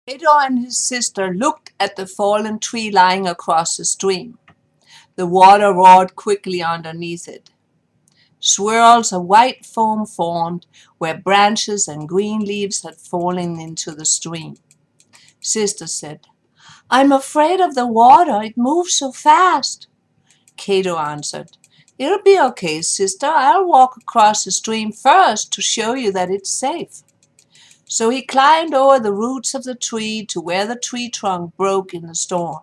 Kato and his sister looked at the fallen tree lying across the stream. The water roared quickly underneath it. Swirls of white foam formed where branches and green leaves had fallen into the stream. Sister said, "I'm afraid of the water. It moves so fast." Kato answered, "It'll be okay, sister. I'll walk across the stream first to show you that it's safe." So he climbed over the roots of the tree to where the tree trunk broke in the storm.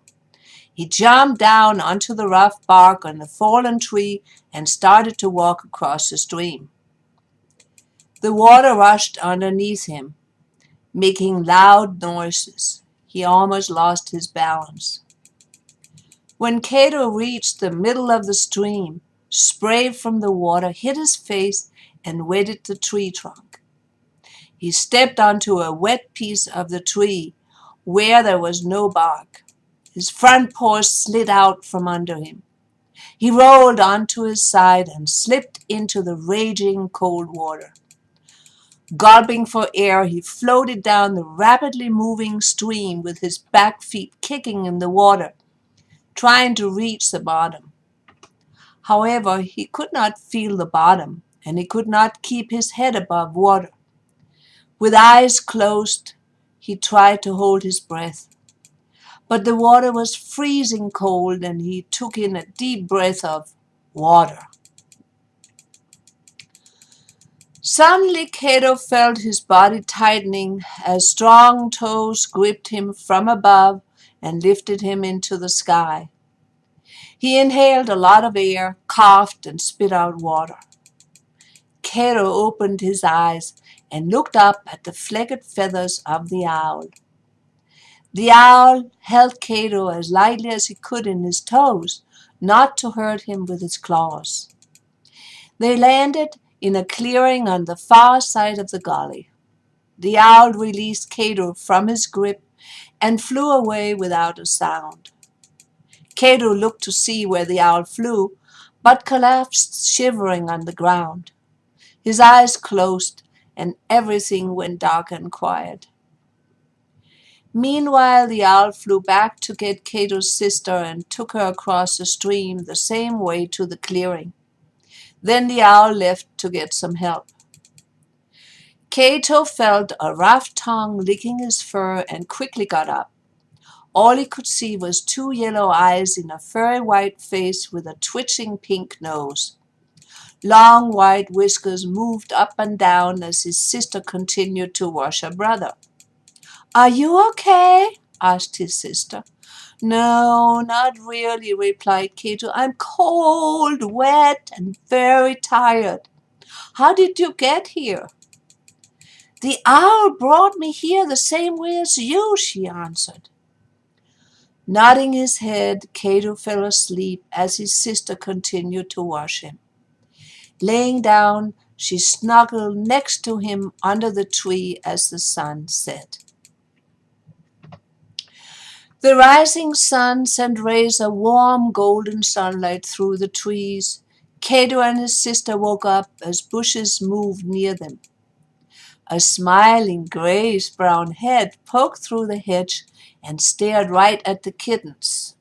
He jumped down onto the rough bark on the fallen tree and started to walk across the stream. The water rushed underneath him, making loud noises. He almost lost his balance. When Kato reached the middle of the stream, spray from the water hit his face and wetted the tree trunk. He stepped onto a wet piece of the tree where there was no bark. His front paws slid out from under him. He rolled onto his side and slipped into the raging cold water. Gulping for air, he floated down the rapidly moving stream with his back feet kicking in the water, trying to reach the bottom. However, he could not feel the bottom, and he could not keep his head above water. With eyes closed, he tried to hold his breath. But the water was freezing cold, and he took in a deep breath of water. Suddenly, Kato felt his body tightening as strong toes gripped him from above and lifted him into the sky. He inhaled a lot of air, coughed, and spit out water. Kato opened his eyes and looked up at the flecked feathers of the owl. The owl held Kato as lightly as he could in his toes, not to hurt him with its claws. They landed in a clearing on the far side of the gully. The owl released Kato from his grip and flew away without a sound. Kato looked to see where the owl flew, but collapsed shivering on the ground. His eyes closed, and everything went dark and quiet. Meanwhile, the owl flew back to get Kato's sister and took her across the stream the same way to the clearing. Then the owl left to get some help. Kato felt a rough tongue licking his fur and quickly got up. All he could see was two yellow eyes in a furry white face with a twitching pink nose. Long white whiskers moved up and down as his sister continued to wash her brother. "Are you okay?" asked his sister. "No, not really," replied Kato. "I'm cold, wet, and very tired. How did you get here?" "The owl brought me here the same way as you," she answered. Nodding his head, Kato fell asleep as his sister continued to wash him. Laying down, she snuggled next to him under the tree as the sun set. The rising sun sent rays of warm golden sunlight through the trees. Kato and his sister woke up as bushes moved near them. A smiling grayish-brown head poked through the hedge and stared right at the kittens,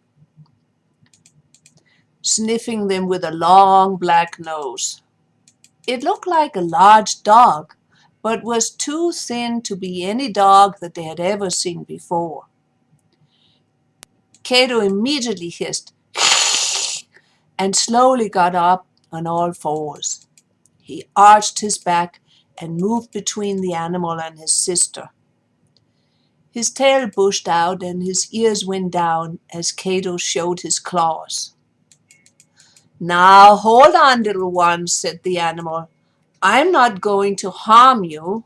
sniffing them with a long black nose. It looked like a large dog, but was too thin to be any dog that they had ever seen before. Kato immediately hissed and slowly got up on all fours. He arched his back and moved between the animal and his sister. His tail bushed out and his ears went down as Kato showed his claws. "Now hold on, little one," said the animal. "I'm not going to harm you.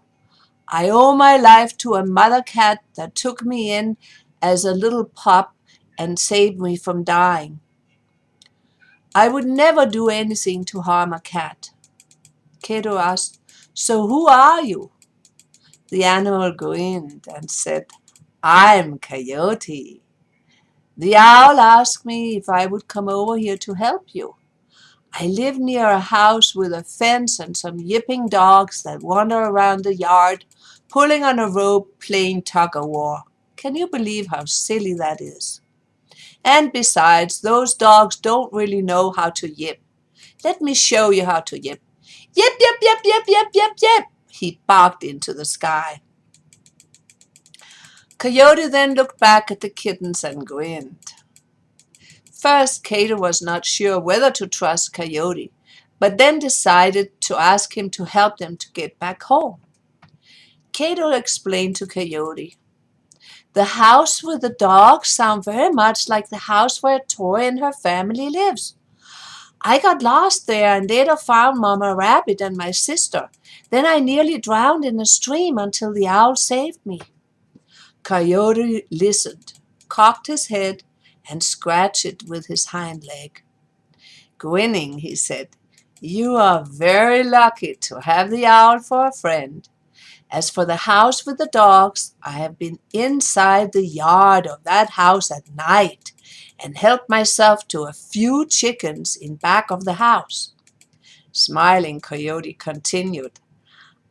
I owe my life to a mother cat that took me in as a little pup and saved me from dying. I would never do anything to harm a cat." Kato asked, "So who are you?" The animal grinned and said, "I'm Coyote. The owl asked me if I would come over here to help you. I live near a house with a fence and some yipping dogs that wander around the yard, pulling on a rope, playing tug-of-war. Can you believe how silly that is? And besides, those dogs don't really know how to yip. Let me show you how to yip. Yip, yip, yip, yip, yip, yip, yip, he barked into the sky. Coyote then looked back at the kittens and grinned. First, Kato was not sure whether to trust Coyote, but then decided to ask him to help them to get back home. Kato explained to Coyote, "The house with the dogs sounds very much like the house where Tori and her family lives. I got lost there and later found Mama Rabbit and my sister. Then I nearly drowned in a stream until the owl saved me." Coyote listened, cocked his head, and scratched it with his hind leg. Grinning, he said, "You are very lucky to have the owl for a friend. As for the house with the dogs, I have been inside the yard of that house at night and helped myself to a few chickens in back of the house." Smiling, Coyote continued,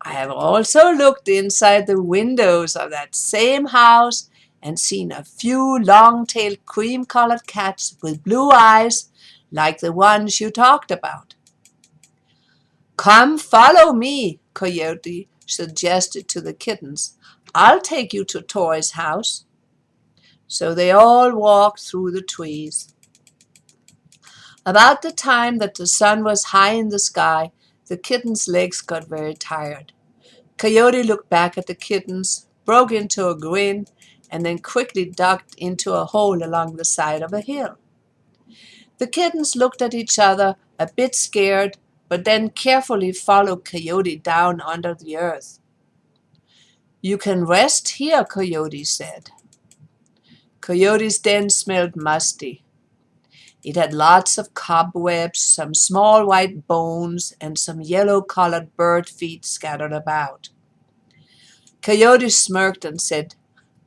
"I have also looked inside the windows of that same house and seen a few long-tailed cream-colored cats with blue eyes like the ones you talked about." "Come follow me," Coyote suggested to the kittens. "I'll take you to Tori's house." So they all walked through the trees. About the time that the sun was high in the sky, the kittens' legs got very tired. Coyote looked back at the kittens, broke into a grin, and then quickly ducked into a hole along the side of a hill. The kittens looked at each other, a bit scared, but then carefully followed Coyote down under the earth. "You can rest here," Coyote said. Coyote's den smelled musty. It had lots of cobwebs, some small white bones, and some yellow-colored bird feet scattered about. Coyote smirked and said,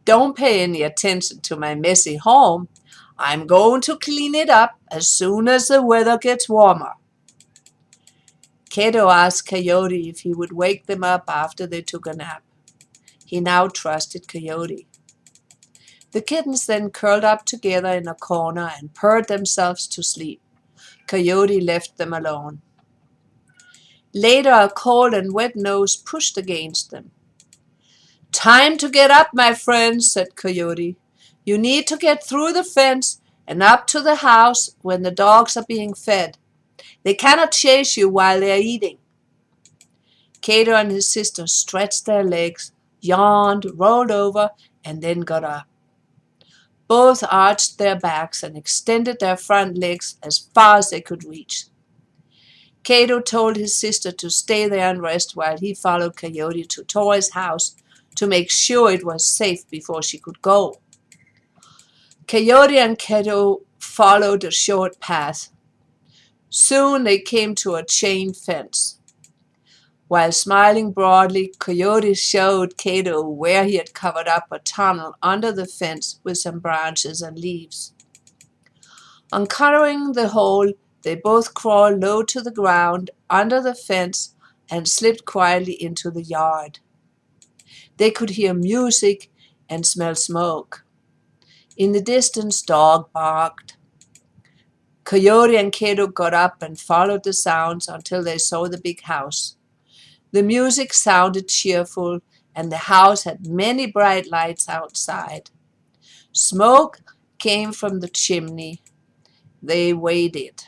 "Don't pay any attention to my messy home. I'm going to clean it up as soon as the weather gets warmer." Kato asked Coyote if he would wake them up after they took a nap. He now trusted Coyote. The kittens then curled up together in a corner and purred themselves to sleep. Coyote left them alone. Later, a cold and wet nose pushed against them. "Time to get up, my friends," said Coyote. "You need to get through the fence and up to the house when the dogs are being fed. They cannot chase you while they are eating." Kato and his sister stretched their legs, yawned, rolled over, and then got up. Both arched their backs and extended their front legs as far as they could reach. Kato told his sister to stay there and rest while he followed Coyote to Tori's house to make sure it was safe before she could go. Coyote and Kato followed a short path. Soon they came to a chain fence. While smiling broadly, Coyote showed Kato where he had covered up a tunnel under the fence with some branches and leaves. Uncovering the hole, they both crawled low to the ground under the fence and slipped quietly into the yard. They could hear music and smell smoke. In the distance, dog barked. Coyote and Kato got up and followed the sounds until they saw the big house. The music sounded cheerful, and the house had many bright lights outside. Smoke came from the chimney. They waited.